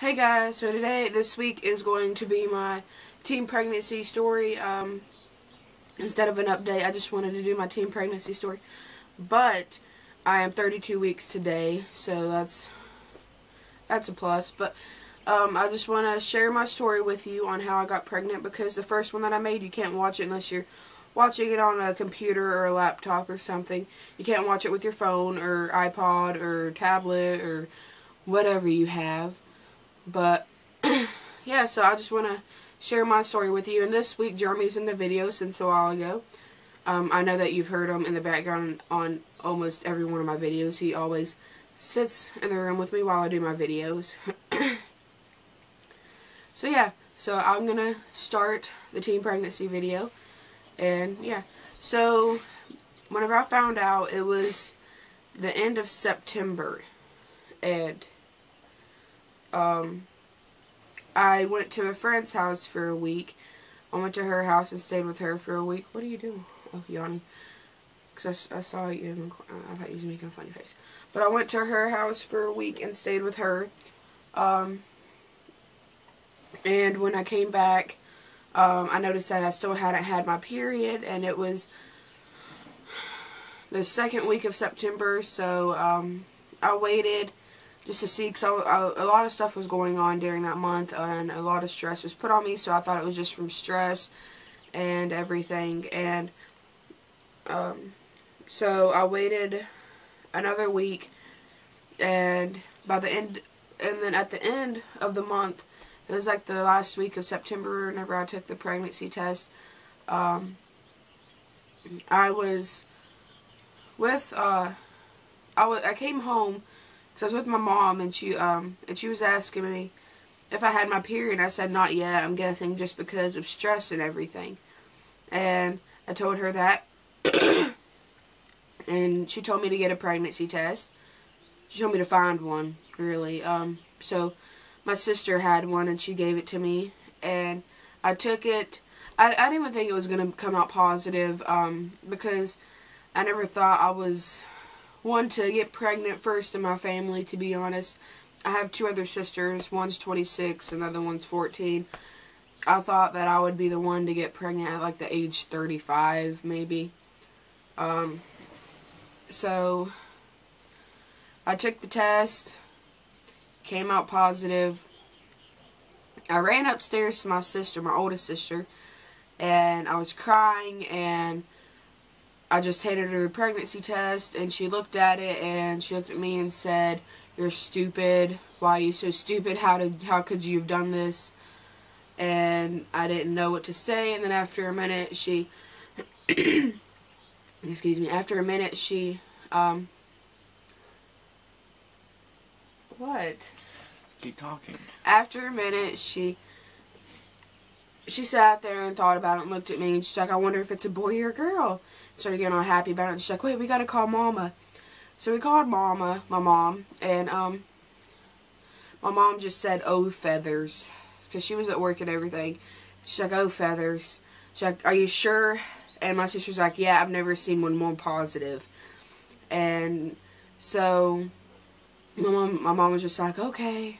Hey guys, so this week is going to be my teen pregnancy story. Instead of an update, I just wanted to do my teen pregnancy story. But I am 32 weeks today, so that's a plus. But I just want to share my story with you on how I got pregnant, because the first one that I made, you can't watch it unless you're watching it on a computer or a laptop or something. You can't watch it with your phone or iPod or tablet or whatever you have. But, yeah, so I just want to share my story with you. And this week, Jeremy's in the video since a while ago. I know that you've heard him in the background on almost every one of my videos. He always sits in the room with me while I do my videos. So, yeah, so I'm going to start the teen pregnancy video. And, yeah, so whenever I found out, it was the end of September. And I went to a friend's house for a week. I went to her house and stayed with her for a week. What are you doing? Oh, yawning. Because I saw you. I thought you was making a funny face. But I went to her house for a week and stayed with her. And when I came back, I noticed that I still hadn't had my period. And it was the second week of September. So I waited just to see, because a lot of stuff was going on during that month, and a lot of stress was put on me, so I thought it was just from stress and everything. And so I waited another week, and by the end, and then at the end of the month, it was like the last week of September, whenever I took the pregnancy test, I was with, I came home. So I was with my mom, and she was asking me if I had my period. I said not yet. I'm guessing just because of stress and everything. And I told her that, and she told me to get a pregnancy test. She told me to find one, really. So my sister had one, and she gave it to me, and I took it. I didn't even think it was gonna come out positive, because I never thought I was one to get pregnant first in my family, to be honest. I have two other sisters. One's 26, another one's 14. I thought that I would be the one to get pregnant at like the age 35, maybe. So I took the test, came out positive. I ran upstairs to my sister, my oldest sister, and I was crying, and I just handed her the pregnancy test, and she looked at it, and she looked at me and said, "You're stupid. Why are you so stupid? How could you have done this?" And I didn't know what to say. And then after a minute, she, excuse me, after a minute, she, what? Keep talking. After a minute, she sat there and thought about it and looked at me, and she's like, "I wonder if it's a boy or a girl." Started getting all happy about it, and she's like, "Wait, we gotta call Mama." So we called Mama, my mom, and my mom just said, "Oh, feathers," because she was at work and everything. She's like, "Oh, feathers." She's like, "Are you sure?" And my sister's like, "Yeah, I've never seen one more positive." And so my mom was just like, "Okay,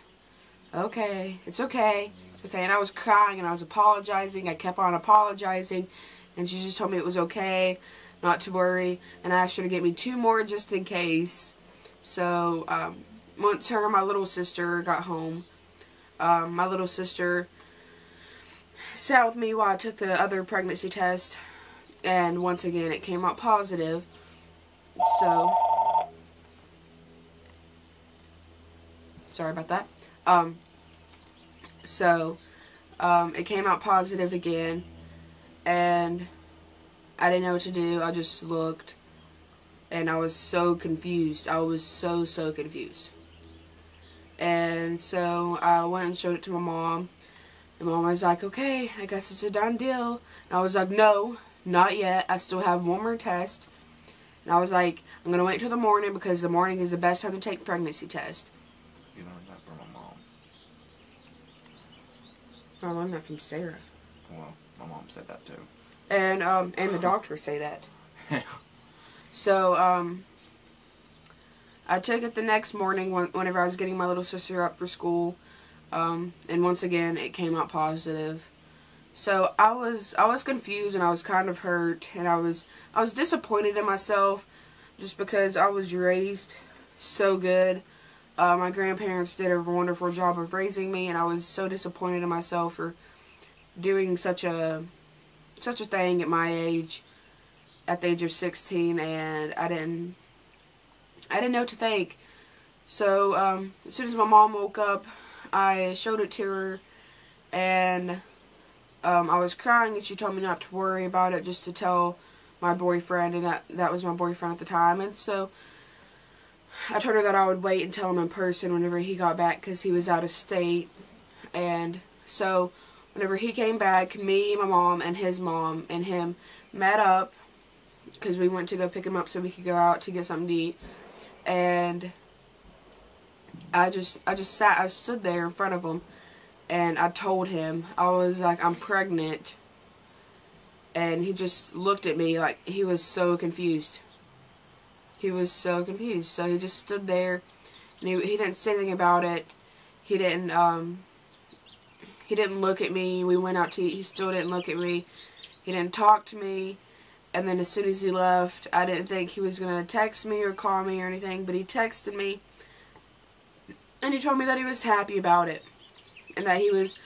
it's okay, it's okay." And I was crying, and I was apologizing. I kept on apologizing, and she just told me it was okay, not to worry, and I asked her to get me 2 more just in case. So once her and my little sister got home, my little sister sat with me while I took the other pregnancy test, and once again it came out positive. So sorry about that. It came out positive again, and I didn't know what to do. I just looked, and I was so confused. I was so confused. And so I went and showed it to my mom, and Mom was like, "Okay, I guess it's a done deal." And I was like, "No, not yet. I still have one more test." And I was like, "I'm going to wait till the morning, because the morning is the best time to take pregnancy test." You learned that from my mom. I learned that from Sarah. Well, my mom said that too. And the doctors say that. So, I took it the next morning whenever I was getting my little sister up for school. And once again, it came out positive. So I was confused, and I was kind of hurt, and I was disappointed in myself, just because I was raised so good. My grandparents did a wonderful job of raising me, and I was so disappointed in myself for doing such a thing at my age, at the age of 16, and I didn't know what to think. So as soon as my mom woke up, I showed it to her, and I was crying, and she told me not to worry about it, just to tell my boyfriend, and that was my boyfriend at the time. And so I told her that I would wait and tell him in person whenever he got back, because he was out of state. And so whenever he came back, me, my mom, and his mom and him met up, because we went to go pick him up so we could go out to get something to eat. And I stood there in front of him, and I told him, I was like, I'm pregnant. And he just looked at me like he was so confused. He was so confused. So he just stood there, and he didn't say anything about it. He didn't look at me. We went out to eat. He still didn't look at me. He didn't talk to me. And then as soon as he left, I didn't think he was going to text me or call me or anything, but he texted me, and he told me that he was happy about it, and that he was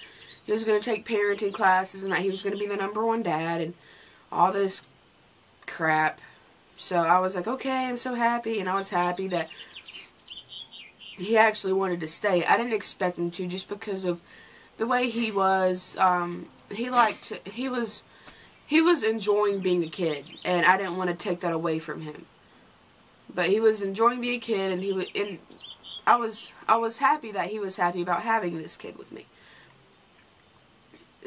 going to take parenting classes, and that he was going to be the #1 dad, and all this crap. So I was like, okay, I'm so happy, and I was happy that he actually wanted to stay. I didn't expect him to, just because of the way he was. He was enjoying being a kid, and I didn't want to take that away from him. But he was enjoying being a kid, and I was happy that he was happy about having this kid with me.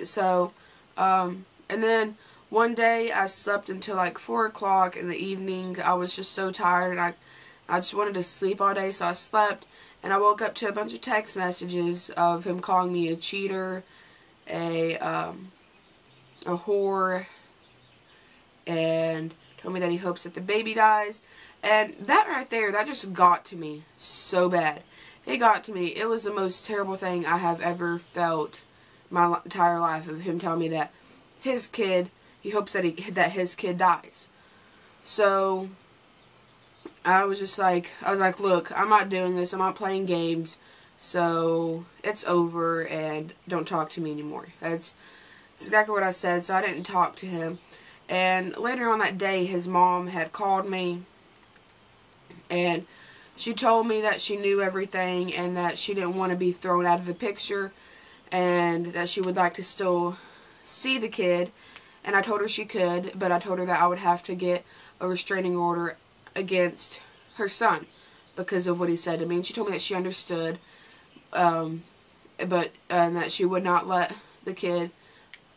So, and then one day I slept until like 4 o'clock in the evening. I was just so tired, and I just wanted to sleep all day, so I slept. And I woke up to a bunch of text messages of him calling me a cheater, a whore, and told me that he hopes that the baby dies. And that right there, that just got to me so bad. It got to me. It was the most terrible thing I have ever felt my entire life, of him telling me that his kid, he hopes that his kid dies. So I was like, look, I'm not doing this. I'm not playing games. So it's over, and don't talk to me anymore. That's exactly what I said. So I didn't talk to him. And later on that day, his mom had called me, and she told me that she knew everything, and that she didn't want to be thrown out of the picture, and that she would like to still see the kid. And I told her she could, but I told her that I would have to get a restraining order against her son because of what he said to me. And she told me that she understood, and that she would not let the kid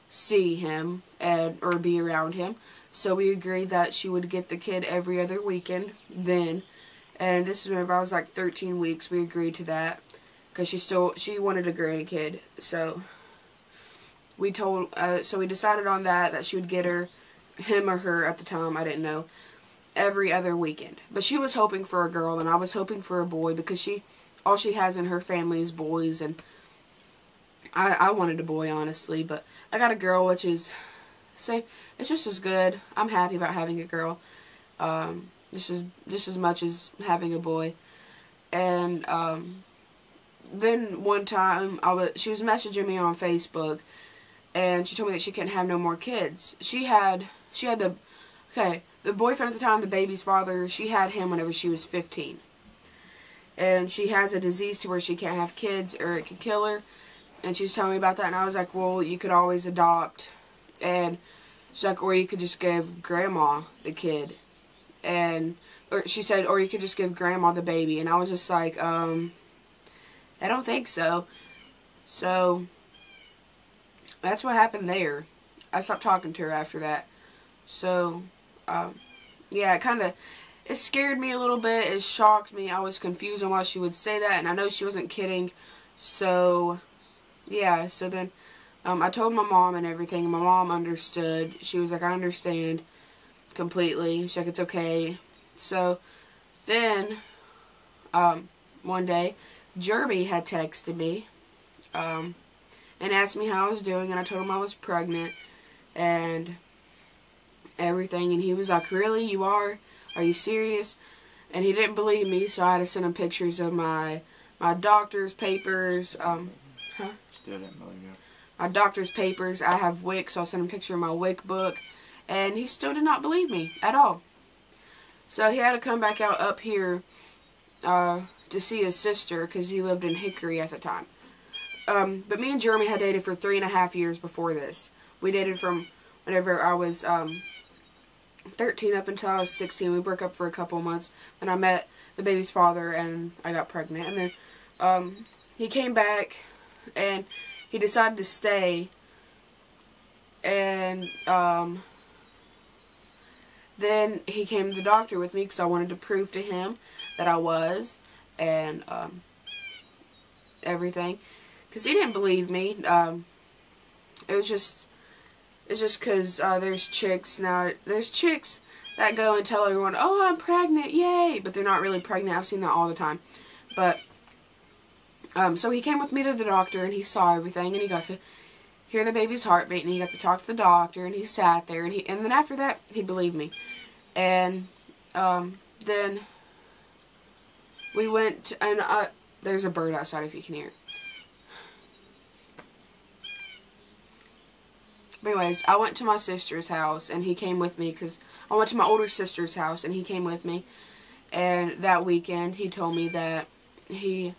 see him or be around him. So we agreed that she would get the kid every other weekend then. And this is whenever I was like 13 weeks. We agreed to that because she wanted a grandkid. So we decided on that she would get him or her at the time, I didn't know, every other weekend. But she was hoping for a girl, and I was hoping for a boy, because all she has in her family is boys, and I wanted a boy, honestly. But I got a girl, which is it's just as good. I'm happy about having a girl, just as much as having a boy. And then one time she was messaging me on Facebook, and she told me that she couldn't have no more kids. She had the boyfriend at the time, the baby's father. She had him whenever she was 15, and she has a disease to where she can't have kids, or it could kill her. And she was telling me about that, and I was like, well, you could always adopt. And she's like, or you could just give grandma the kid. Or she said, or you could just give grandma the baby. And I was just like, I don't think so. So that's what happened there. I stopped talking to her after that. So, yeah, it scared me a little bit. It shocked me. I was confused on why she would say that, and I know she wasn't kidding. So, yeah, so then I told my mom and everything, and my mom understood. She was like, I understand completely. She's like, it's okay. So then one day, Jeremy had texted me and asked me how I was doing, and I told him I was pregnant and everything, and he was like, "Really, you are? Are you serious?" And he didn't believe me, so I had to send him pictures of my doctor's papers. Still didn't believe you. My doctor's papers. I have WIC, so I'll send him a picture of my WIC book, and he still did not believe me at all. So he had to come back out up here to see his sister, because he lived in Hickory at the time. But me and Jeremy had dated for 3.5 years before this. We dated from whenever I was 13 up until I was 16. We broke up for a couple of months. Then I met the baby's father, and I got pregnant. And then he came back, and he decided to stay. And then he came to the doctor with me because I wanted to prove to him that I was, and everything. Because he didn't believe me. It's just because there's chicks now. There's chicks that go and tell everyone, "Oh, I'm pregnant, yay!" But they're not really pregnant. I've seen that all the time. But so he came with me to the doctor, and he saw everything, and he got to hear the baby's heartbeat, and he got to talk to the doctor, and he sat there, and then after that, he believed me. And then we went, and there's a bird outside if you can hear it. But anyways, I went to my sister's house, and he came with me, because I went to my older sister's house, and he came with me. And that weekend, he told me that he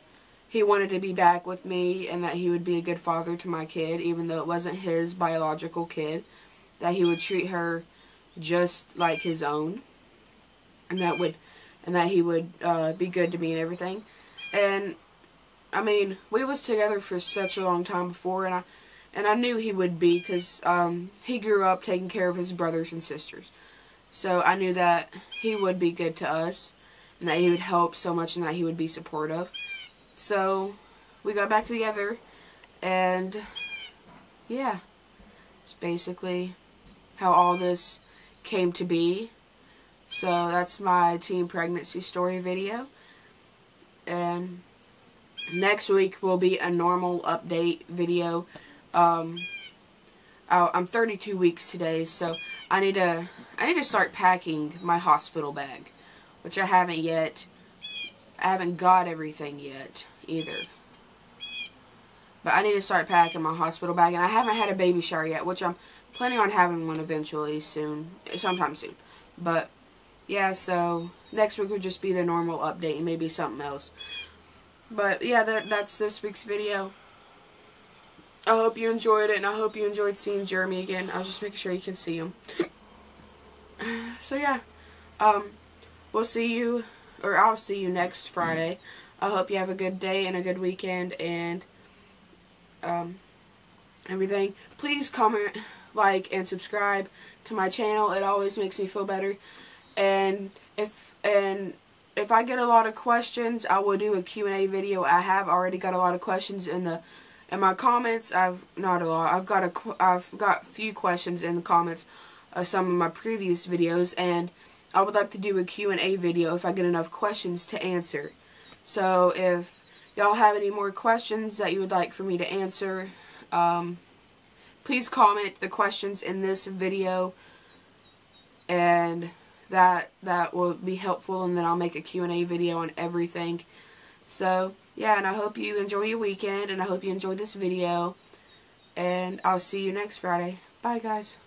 wanted to be back with me, and that he would be a good father to my kid, even though it wasn't his biological kid. That he would treat her just like his own, and that he would be good to me and everything. And I mean, we was together for such a long time before, and I knew he would be, because he grew up taking care of his brothers and sisters. So I knew that he would be good to us, and that he would help so much, and that he would be supportive. So we got back together, and yeah, it's basically how all this came to be. So that's my teen pregnancy story video. And next week will be a normal update video. I'm 32 weeks today, so I need to start packing my hospital bag, which I haven't yet. I haven't got everything yet either. But I need to start packing my hospital bag, and I haven't had a baby shower yet, which I'm planning on having one eventually soon, sometime soon. But yeah, so next week will just be the normal update and maybe something else. But yeah, that's this week's video. I hope you enjoyed it, and I hope you enjoyed seeing Jeremy again. I was just making sure you can see him. So yeah, we'll see you, or I'll see you next Friday. I hope you have a good day and a good weekend, and everything. Please comment, like, and subscribe to my channel. It always makes me feel better. And if I get a lot of questions, I will do a Q&A video. I have already got a lot of questions in my comments. I've got a few questions in the comments of some of my previous videos, and I would like to do a Q&A video if I get enough questions to answer. So if y'all have any more questions that you would like for me to answer, please comment the questions in this video, and that will be helpful, and then I'll make a Q&A video on everything. So yeah, and I hope you enjoy your weekend, and I hope you enjoyed this video, and I'll see you next Friday. Bye guys.